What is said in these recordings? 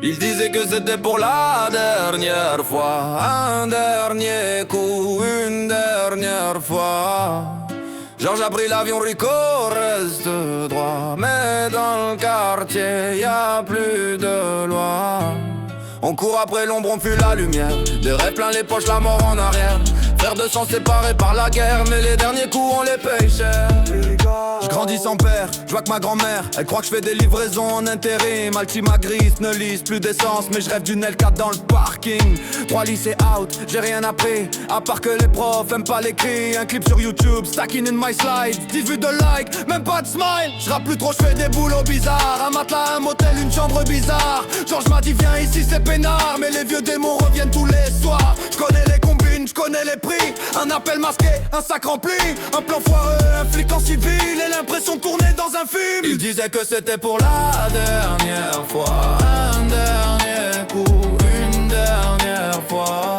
Il disait que c'était pour la dernière fois, un dernier coup, une dernière fois. Georges a pris l'avion, Rico reste droit. Mais dans le quartier, y a plus de loi. On court après l'ombre, on fuit la lumière. Des rêves plein les poches, la mort en arrière. Frères de sang séparés par la guerre, mais les derniers coups on les paye cher. Je grandis sans père, je vois que ma grand-mère, elle croit que je fais des livraisons en intérim. Altima grise, ne lise plus d'essence, mais je rêve d'une L4 dans le parking. 3 lycées out, j'ai rien appris, à part que les profs aiment pas les cris. Un clip sur YouTube, stacking in my slide, 10 vues de like, même pas de smile. Je rappe plus trop, je fais des boulots bizarres. Un matelas, un motel, une chambre bizarre. Georges m'a dit viens ici c'est peinard, mais les vieux démons reviennent tous les soirs. Je connais les combines, je connais les prix. Un appel masqué, un sac rempli. Un plan foireux, un flic en civil. Et l'impression de tourner dans un film. Il disait que c'était pour la dernière fois. Un dernier coup, une dernière fois.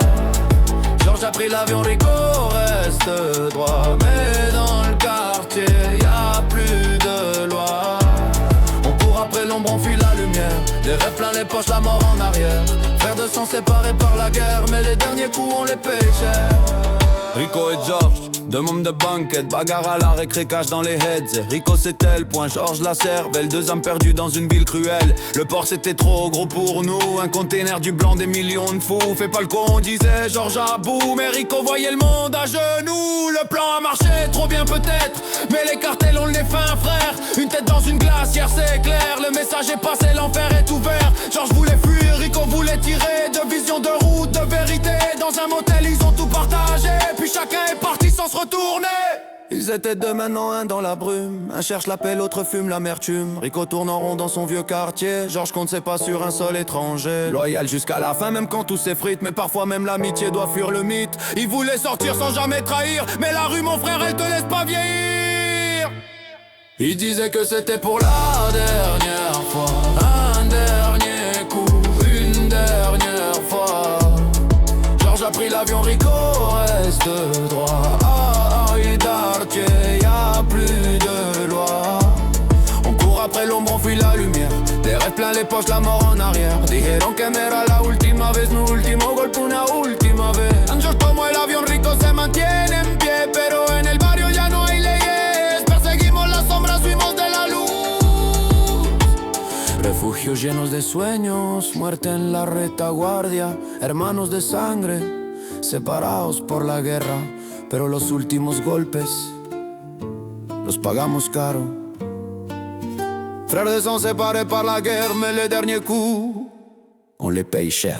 Georges a pris l'avion, Rico reste droit. Mais dans le quartier, y a plus de loi. On court après l'ombre, on fuit la lumière. Des rêves plein les poches, la mort en arrière. Frères de sang séparés par la guerre, mais les derniers coups on les paye cher. Rico et Georges, deux mômes de banquette, bagarre à la récré, cache dans les heads. Rico c'était le point, Georges la cervelle, deux âmes perdues dans une ville cruelle. Le port c'était trop gros pour nous, un container du blanc des millions de fous. Fais pas le con, on disait Georges à bout, mais Rico voyait le monde à genoux. Le plan a marché, trop bien peut-être, mais les cartels ont les fins frère. Une tête dans une glacière c'est clair, le message est passé, l'enfer est ouvert. Georges voulait fuir, Rico voulait tirer, de vision de route, de vérité. Dans un motel ils ont tout partagé, puis chacun est parti sans se retourner. Ils étaient deux, maintenant un dans la brume. Un cherche la paix, l'autre fume l'amertume. Rico tourne en rond dans son vieux quartier. Georges compte ses pas sur un sol étranger. Loyal jusqu'à la fin, même quand tout s'effrite. Mais parfois même l'amitié doit fuir le mythe. Il voulait sortir sans jamais trahir, mais la rue mon frère elle te laisse pas vieillir. Il disait que c'était pour la dernière fois. Un dernier coup, une dernière fois. Georges a pris l'avion, Rico reste droit. Y'a plus de loi. On court après l'ombre, on fuit la lumière. Des rêves plein les poches, la mort en arrière. Dijeron que me era la última vez, mi último golpe, una última vez. Anjos como el avión, Rico se mantiene en pie, pero en el barrio ya no hay leyes. Perseguimos las sombras, fuimos de la luz. Refugios llenos de sueños, muerte en la retaguardia. Hermanos de sangre, separados por la guerra. Pero los últimos golpes los pagamos caro. Frères de sang séparés par la guerre, mais les derniers coups on les paye cher.